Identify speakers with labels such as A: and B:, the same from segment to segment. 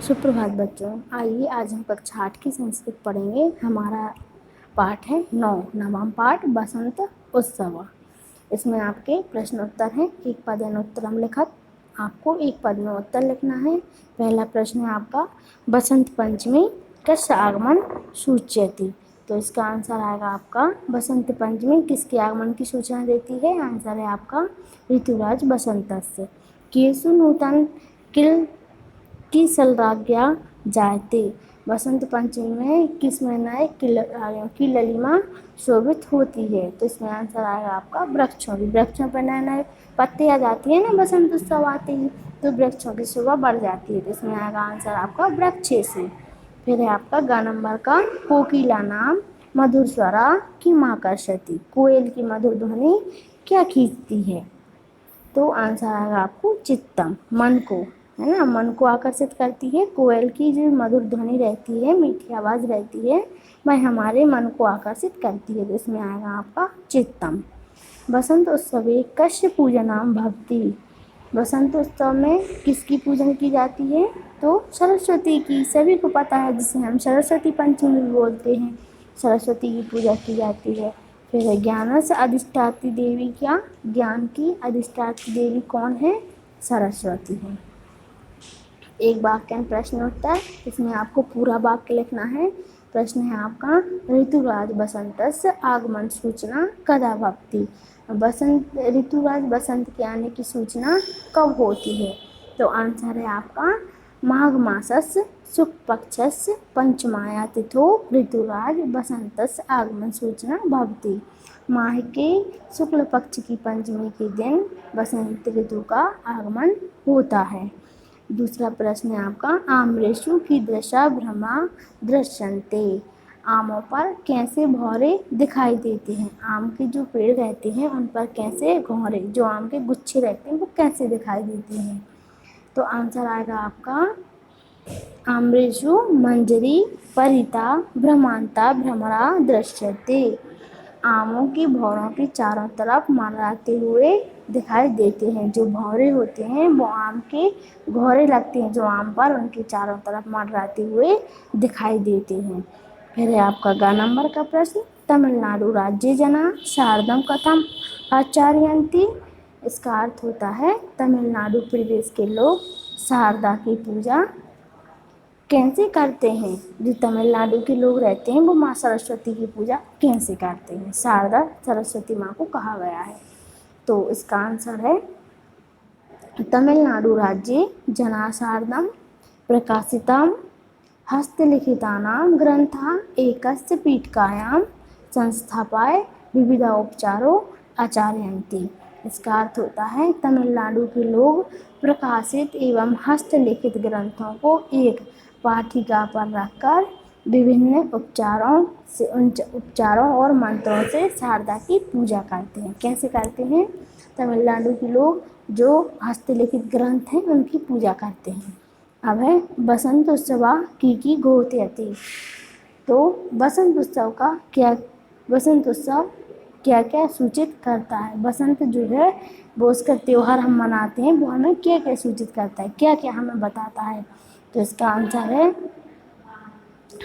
A: सुप्रभात बच्चों, आइए आज हम कक्षा 8 की संस्कृत पढ़ेंगे। हमारा पाठ है 9 नवम पाठ बसंत उत्सव। इसमें आपके प्रश्न उत्तर हैं। एक पद उत्तरम लिखत। आपको एक पद में उत्तर लिखना है। पहला प्रश्न है आपका बसंत पंचमी कस्य आगमन सूच्यति। तो इसका आंसर आएगा आपका बसंत पंचमी किसके आगमन की सूचना देती है। आंसर है आपका ऋतुराज बसंतस्य। केसु नूतन किल की सलराज्ञा जायते। बसंत पंचमी में किस महीना की ललिमा शोभित होती है। तो इसमें आंसर आएगा आपका वृक्षों पर नए नए पत्ते आ जाती है ना बसंत उत्सव आते ही, तो वृक्षों की शोभा बढ़ जाती है। तो इसमें आएगा आंसर आपका वृक्षेषु। फिर है आपका ग नंबर का कोकिला नाम मधुर स्वरा की माकर्षति। कोयल की मधुर ध्वनि क्या खींचती है। तो आंसर आएगा आपको चित्तम, मन को, है ना, मन को आकर्षित करती है। कोयल की जो मधुर ध्वनि रहती है, मीठी आवाज़ रहती है, वह हमारे मन को आकर्षित करती है। तो इसमें आएगा आपका चित्तम। बसंत उत्सवे कस्य पूजनाम भवति। बसंत उत्सव में किसकी पूजन की जाती है। तो सरस्वती की। सभी को पता है, जिसे हम सरस्वती पंचमी भी बोलते हैं। सरस्वती की पूजा की जाती है। फिर है ज्ञान से अधिष्ठात्री देवी। क्या ज्ञान की अधिष्ठात्री देवी कौन है। सरस्वती है। एक वाक्य में प्रश्न उत्तर। इसमें आपको पूरा वाक्य लिखना है। प्रश्न है आपका ऋतुराज बसंतस्य आगमन सूचना कदा भवति। बसंत ऋतुराज बसंत के आने की सूचना कब होती है। तो आंसर है आपका माघ मासस्य शुक्ल पक्षस्य पंचमाया तिथो ऋतुराज बसंतस्य आगमन सूचना भवति। माह के शुक्ल पक्ष की पंचमी के दिन बसंत ऋतु का आगमन होता है। दूसरा प्रश्न है आपका आम्रेषु की दृशा भ्रमा दृश्यन्ते। आमों पर कैसे भौरे दिखाई देते हैं। आम के जो पेड़ रहते हैं उन पर कैसे घौरे, जो आम के गुच्छे रहते हैं, वो कैसे दिखाई देते हैं। तो आंसर आएगा आपका आम्रेषु मंजरी परिता भ्रमांता भ्रमरा दृश्यते। आमों की भौरों के चारों तरफ मंडराते हुए दिखाई देते हैं। जो भौरे होते हैं वो आम के घौरे लगते हैं, जो आम पर उनके चारों तरफ मंडराते हुए दिखाई देते हैं। फिर है आपका ग नंबर का प्रश्न तमिलनाडु राज्य जना शारदम कथम आचर्यन्ति। इसका अर्थ होता है तमिलनाडु प्रदेश के लोग शारदा की पूजा कैसे करते हैं। जो तमिलनाडु के लोग रहते हैं वो माँ सरस्वती की पूजा कैसे करते हैं। शारदा सरस्वती माँ को कहा गया है। तो इसका आंसर है तमिलनाडु राज्ये जना शारदम प्रकाशितम हस्तलिखितानां ग्रंथा एकस्य पीठिकायां संस्थाप्य विविधा उपचारो आचरन्ति। इसका अर्थ होता है तमिलनाडु के लोग प्रकाशित एवं हस्तलिखित ग्रंथों को एक पाठिका पर रखकर विभिन्न उपचारों और मंत्रों से शारदा की पूजा करते हैं। कैसे करते हैं। तमिलनाडु के लोग जो हस्तलिखित ग्रंथ हैं उनकी पूजा करते हैं। अब है बसंत उत्सव की घोषयति। तो बसंत उत्सव क्या क्या सूचित करता है। बसंत जो है वो उसका त्यौहार हम मनाते हैं, वो हमें क्या क्या सूचित करता है, क्या क्या हमें बताता है। तो इसका आंसर है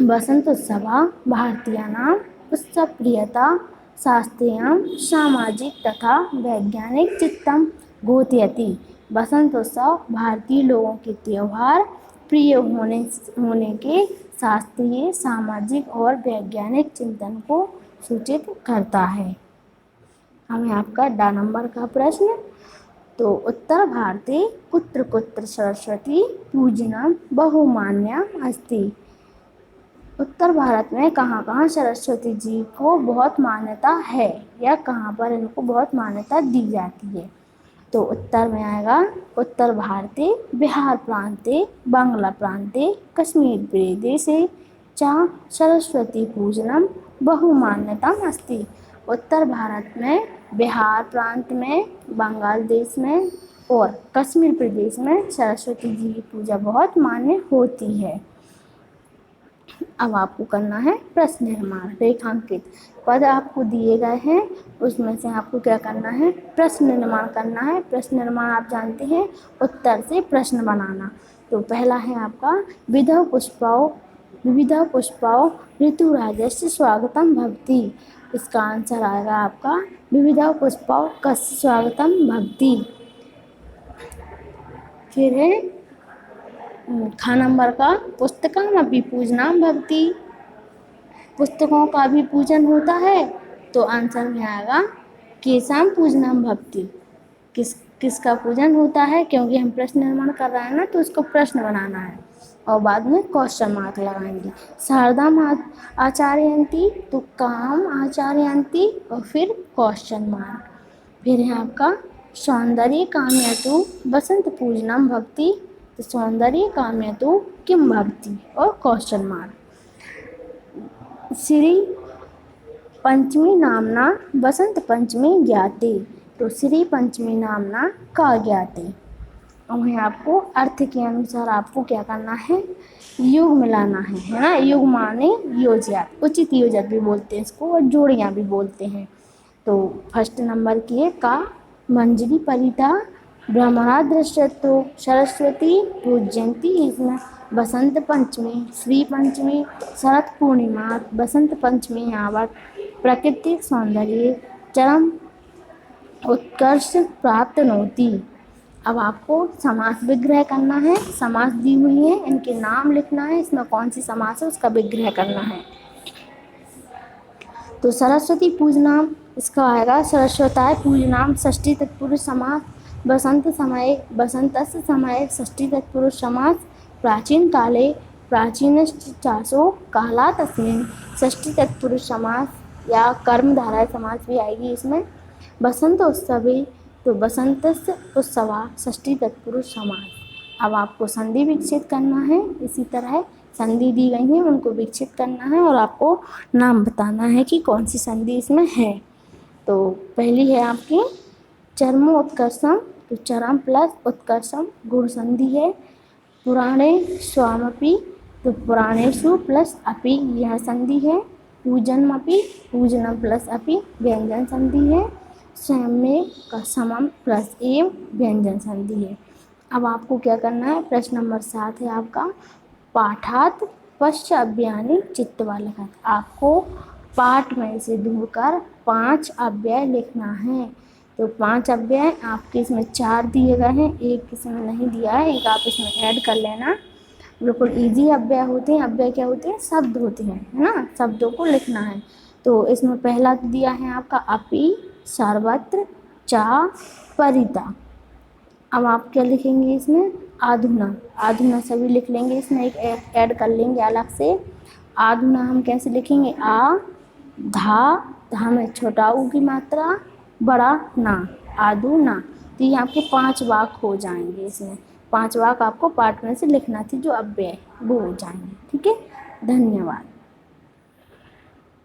A: बसंत उत्सव भारतीयानां उत्सवप्रियता शास्त्रीय सामाजिक तथा वैज्ञानिक चित्तम घोषयति। बसंत उत्सव भारतीय लोगों के त्यौहार प्रिय होने के शास्त्रीय सामाजिक और वैज्ञानिक चिंतन को सूचित करता है। हमें आपका डा नंबर का प्रश्न। तो उत्तर भारते कुत्र कुत्र सरस्वती पूजना बहुमान्या अस्ति। उत्तर भारत में कहाँ कहाँ सरस्वती जी को बहुत मान्यता है, या कहाँ पर इनको बहुत मान्यता दी जाती है। तो उत्तर में आएगा उत्तर भारते बिहार प्रांते बांग्ला प्रांते कश्मीर प्रदेशे च सरस्वती पूजनम बहुमान्यतम अस्ति। उत्तर भारत में बिहार प्रांत में, बंगाल देश में और कश्मीर प्रदेश में सरस्वती जी की पूजा बहुत मान्य होती है। अब आपको करना है प्रश्न निर्माण। रेखांकित पद आपको दिए गए हैं, उसमें से आपको क्या करना है, प्रश्न निर्माण करना है। प्रश्न निर्माण आप जानते हैं, उत्तर से प्रश्न बनाना। तो पहला है आपका विविध पुष्पौ ऋतुराजस्य स्वागतम भवति। इसका आंसर आएगा आपका विविध पुष्पौ कस्य स्वागतम भवति। फिर है खा नंबर का पुस्तकमपि पूजनम भवति। पुस्तकों का भी पूजन होता है, तो आंसर में आएगा केषां पूजनम भवति। किसका पूजन होता है, क्योंकि हम प्रश्न निर्माण कर रहे हैं ना, तो उसको प्रश्न बनाना है और बाद में क्वेश्चन मार्क लगाएंगे। शारदाम आचार्यन्ति तो काम आचार्यन्ति और फिर क्वेश्चन मार्क। फिर है आपका सौंदर्य काम्यतु बसंत पूजनम भवति। तो सौंदर्य काम्यतु किम भवति और क्वेश्चन मार्क। श्री पंचमी नामना बसंत पंचमी ज्ञाते। तो श्री पंचमी नामना का ज्ञाते। अब है आपको अर्थ के अनुसार आपको क्या करना है, युग मिलाना है ना। युग माने योजक, उचित योजक भी बोलते हैं इसको और जोड़ियाँ भी बोलते हैं। तो फर्स्ट नंबर की है का मंजरी परिता ब्रह्मणा दृश्यतो सरस्वती पूज्यंती। इसमें बसंत पंचमी, श्री पंचमी, शरद पूर्णिमा, बसंत पंचमी यावत प्राकृतिक सौंदर्य चरम उत्कर्ष प्राप्त नोती। अब आपको समास विग्रह करना है। समास दी हुई है, इनके नाम लिखना है, इसमें कौन सी समास है उसका विग्रह करना है। तो सरस्वती पूजनाम, इसका आएगा सरस्वताय पूजनाम षष्ठी तत्पुरुष समास। बसंत बसंतस्य समय षष्ठी तत्पुरुष समास। प्राचीन काले प्राचीनश्चासो काला तस्मिन् षष्ठी तत्पुरुष समास या कर्मधारय समास भी आएगी इसमें। बसंत उत्सवे तो बसंतस्य उत्सवा षष्ठी तत्पुरुष समास। अब आपको संधि विकसित करना है। इसी तरह संधि दी गई है, उनको विकसित करना है और आपको नाम बताना है कि कौन सी संधि इसमें है। तो पहली है आपकी चरमोत्कर्षम। तो चरम प्लस उत्कर्षम गुण संधि है। पुराणे स्वामपि तो पुराणेषु प्लस अपि यह संधि है। पूजनमपि पूजनम प्लस अपि व्यंजन संधि है। सम्य का समम प्लस एव व्यंजन संधि है। अब आपको क्या करना है, प्रश्न नंबर 7 है आपका पाठात पश्च अव्ययानि चित्वा लिखत। आपको पाठ में से ढूंढकर 5 अव्यय लिखना है। तो 5 अव्यय आपके इसमें 4 दिए गए हैं, एक इसमें नहीं दिया है, एक आप इसमें ऐड कर लेना। बिल्कुल इजी अव्यय होते हैं। अव्यय क्या होते हैं, शब्द होते हैं, है ना, शब्दों को लिखना है। तो इसमें पहला दिया है आपका अपि, सर्वत्र, चा, परिता। अब आप क्या लिखेंगे इसमें, आधुना। आधुना सभी लिख लेंगे, इसमें एक ऐड कर लेंगे अलग से। आधुना हम कैसे लिखेंगे, आ धा में छोटा ऊ की मात्रा, बड़ा ना, आधुना। तो ये आपके 5 वाक हो जाएंगे। इसमें 5 वाक आपको पाठ में से लिखना थी, जो अव्यय वो हो जाएंगे। ठीक है, धन्यवाद।